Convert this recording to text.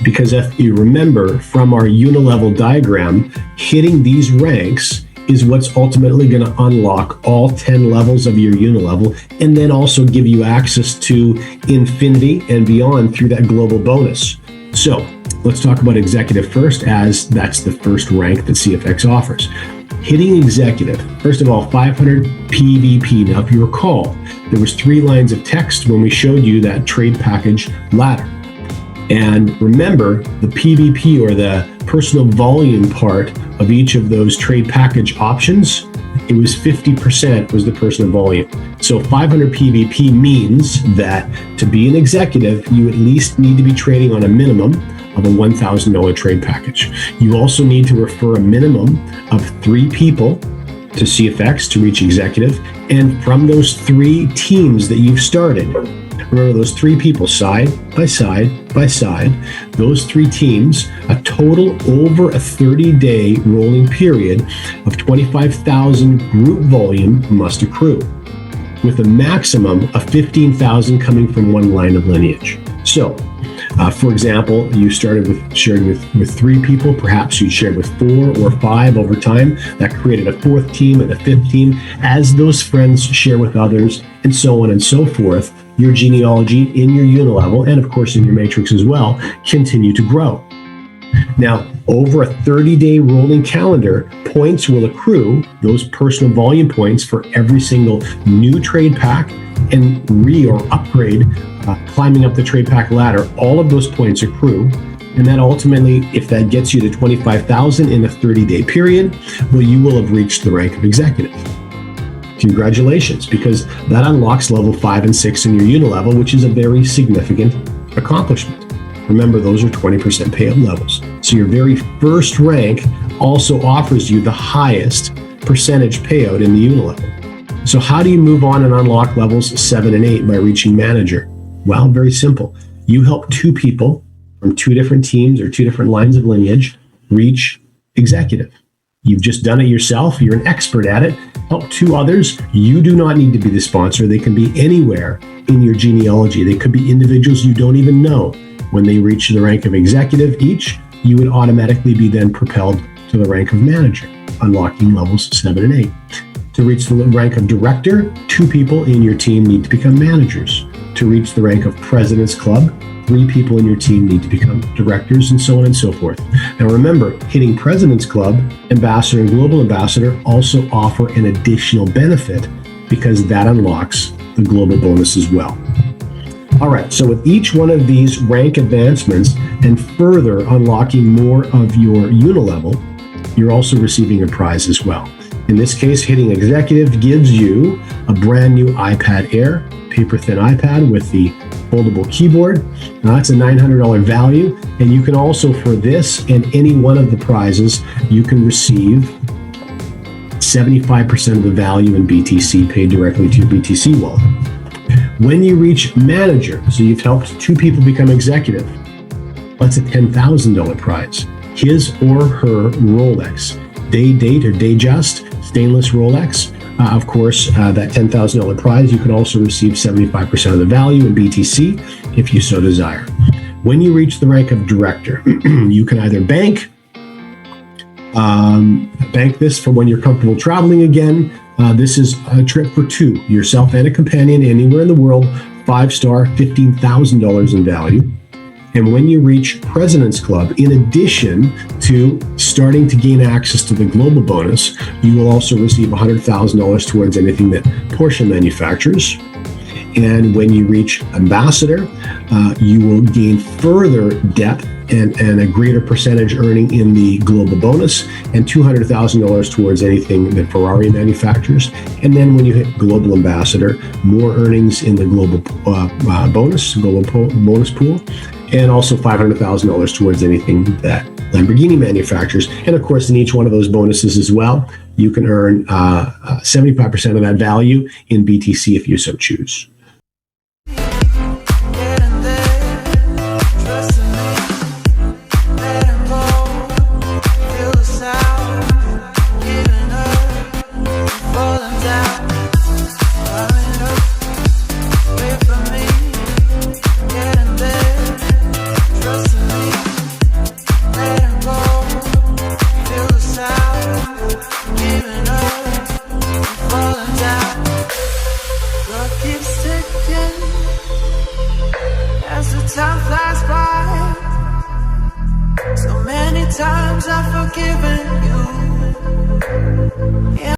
Because if you remember from our unilevel diagram, hitting these ranks is what's ultimately going to unlock all 10 levels of your unilevel, and then also give you access to infinity and beyond through that global bonus. So let's talk about executive first, as that's the first rank that CFX offers. Hitting executive, first of all, 500 PVP. Now, if you recall, there was 3 lines of text when we showed you that trade package ladder. And remember, the PVP, or the personal volume part of each of those trade package options, it was 50% was the personal volume. So 500 PVP means that to be an executive, you at least need to be trading on a minimum of a $1,000 trade package. You also need to refer a minimum of 3 people to CFX to reach executive. And from those 3 teams that you've started, remember those 3 people side by side by side, those 3 teams, a total over a 30-day rolling period of 25,000 group volume must accrue, with a maximum of 15,000 coming from one line of lineage. So, for example, you started with sharing with 3 people, perhaps you shared with 4 or 5 over time. That created a 4th team and a 5th team. As those friends share with others, and so on and so forth, your genealogy in your unilevel, and of course in your matrix as well, continue to grow. Now, over a 30-day rolling calendar, points will accrue, those personal volume points, for every single new trade pack and or upgrade, climbing up the trade pack ladder. All of those points accrue. And then ultimately, if that gets you to 25,000 in a 30-day period, well, you will have reached the rank of executive. Congratulations, because that unlocks level 5 and 6 in your unilevel, which is a very significant accomplishment. Remember, those are 20% payout levels. So your very first rank also offers you the highest percentage payout in the unilevel. So how do you move on and unlock levels 7 and 8 by reaching manager? Well, very simple. You help 2 people from 2 different teams or 2 different lines of lineage reach executive. You've just done it yourself. You're an expert at it. Help 2 others. You do not need to be the sponsor. They can be anywhere in your genealogy. They could be individuals you don't even know. When they reach the rank of executive each, you would automatically be then propelled to the rank of manager, unlocking levels 7 and 8. To reach the rank of director, 2 people in your team need to become managers. To reach the rank of President's Club, 3 people in your team need to become directors, and so on and so forth. Now remember, hitting President's Club, Ambassador, and Global Ambassador also offer an additional benefit, because that unlocks the global bonus as well. All right, so with each one of these rank advancements and further unlocking more of your unilevel, you're also receiving a prize as well. In this case, hitting executive gives you a brand new iPad Air, paper-thin iPad with the foldable keyboard. Now that's a $900 value, and you can also, for this and any one of the prizes, you can receive 75% of the value in BTC paid directly to your BTC wallet. When you reach manager, so you've helped 2 people become executive, that's a $10,000 prize. His or her Rolex, date or Datejust stainless Rolex. Of course, that $10,000 prize, you can also receive 75% of the value in BTC if you so desire. When you reach the rank of director, you can either bank this for when you're comfortable traveling again. This is a trip for 2, yourself and a companion, anywhere in the world, 5-star, $15,000 in value. And when you reach President's Club, in addition to starting to gain access to the global bonus, you will also receive $100,000 towards anything that Porsche manufactures. And when you reach Ambassador, you will gain further depth and a greater percentage earning in the global bonus, and $200,000 towards anything that Ferrari manufactures. And then when you hit Global Ambassador, more earnings in the global bonus pool, and also $500,000 towards anything that Lamborghini manufactures. And of course, in each one of those bonuses as well, you can earn 75% of that value in BTC if you so choose. Trust me. keeps ticking as the time flies by. So many times I've forgiven you.